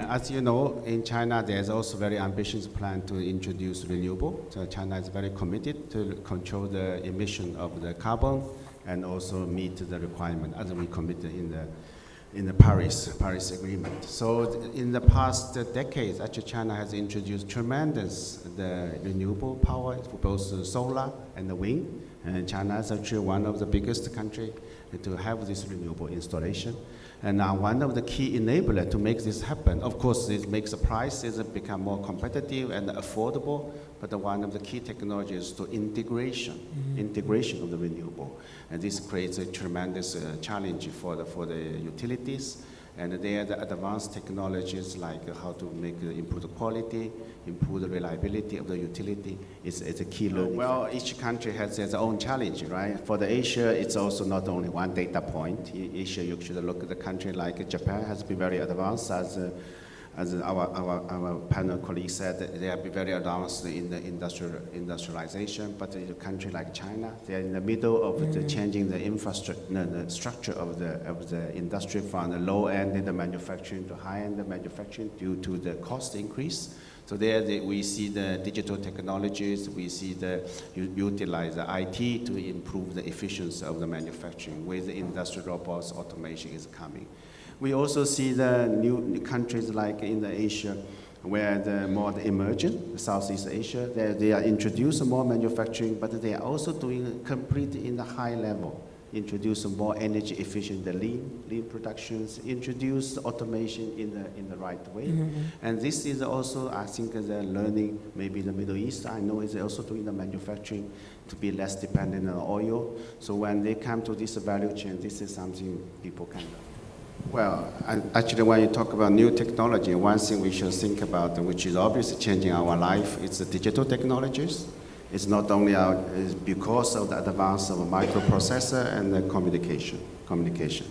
As you know, in China, there's also a very ambitious plan to introduce renewable. So China is very committed to control the emission of the carbon and also meet the requirement as we committed in the Paris Agreement. So in the past decades, actually China has introduced tremendous renewable power for both the solar and the wind. And China is actually one of the biggest countries to have this renewable installation. And now one of the key enablers to make this happen, of course, it makes the prices become more competitive and affordable, but one of the key technologies is to integration of the renewable. And this creates a tremendous challenge for the utilities. And there are the advanced technologies like how to improve the quality, improve the reliability of the utility is a key learning. Well, each country has its own challenge, right? For the Asia, it's also not only one data point. Asia, you should look at the country like Japan has been very advanced as our panel colleague said, they have been very advanced in the industrialization, but in a country like China, they're in the middle of changing the infrastructure, the structure of the industry from the low end in the manufacturing to high end of manufacturing due to the cost increase. So there we see the digital technologies, we see utilize the IT to improve the efficiency of the manufacturing with the industrial robots, automation is coming. We also see the new countries like in the Asia, where the more emergent, Southeast Asia, they are introducing more manufacturing, but they are also doing completely in the high level, introduce more energy efficient, the lean productions, introduce automation in the right way. And this is also, I think, the learning, maybe the Middle East, I know is also doing the manufacturing to be less dependent on oil. So when they come to this value chain, this is something people can learn. Well, actually, when you talk about new technology, one thing we should think about, which is obviously changing our life, is the digital technologies. It's not only it's because of the advance of a microprocessor and the communication.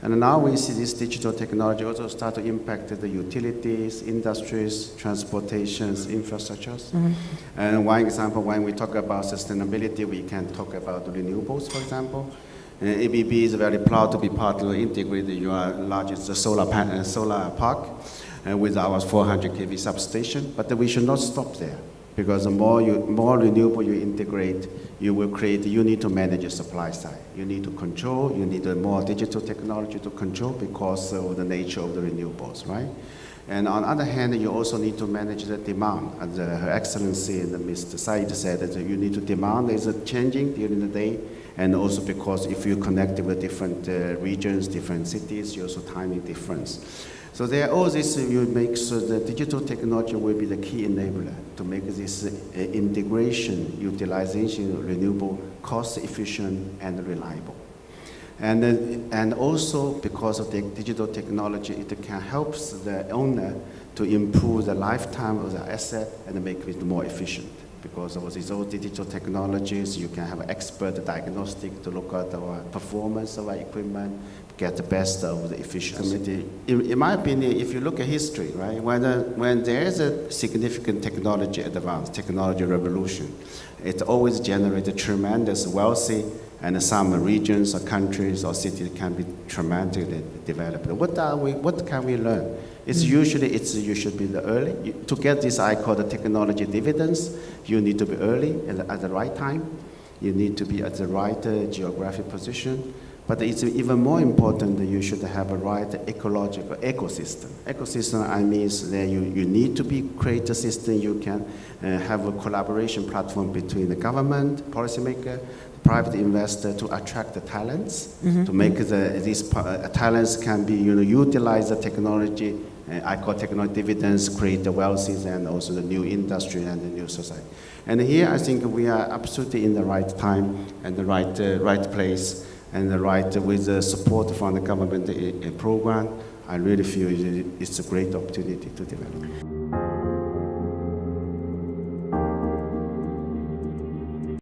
And now we see this digital technology also start to impact the utilities, industries, transportations, infrastructures. And one example, when we talk about sustainability, we can talk about renewables, for example. ABB is very proud to be part of integrated your largest solar park with our 400 kV substation. But we should not stop there, because the more renewable you integrate, you need to manage the supply side. You need to control, you need more digital technology to control because of the nature of the renewables, right? And on the other hand, you also need to manage the demand. As Her Excellency and Mr. Said said that you need to demand is changing during the day. And also because if you connect with different regions, different cities, you also timing difference. So there all this you make so the digital technology will be the key enabler to make this integration, utilization, renewable, cost efficient and reliable. And also because of the digital technology, it can help the owner to improve the lifetime of the asset and make it more efficient. Because of these old digital technologies, you can have an expert diagnostic to look at our performance of our equipment, get the best of the efficiency. In my opinion, if you look at history, right, when there is a significant technology advance, technology revolution, it always generates a tremendous wealthy, and some regions or countries or cities can be tremendously developed. What can we learn? It's usually you should be the early. To get this, I call the technology dividends, you need to be early at the right time. You need to be at the right geographic position. But it's even more important that you should have a right ecological ecosystem. Ecosystem, I mean, that you need to create a system you can have a collaboration platform between the government, policymaker, private investor to attract the talents, to make these talents can be utilize the technology. I call technology dividends, create the wealthies and also the new industry and the new society. And here I think we are absolutely in the right time and the right place and with the support from the government program. I really feel it's a great opportunity to develop.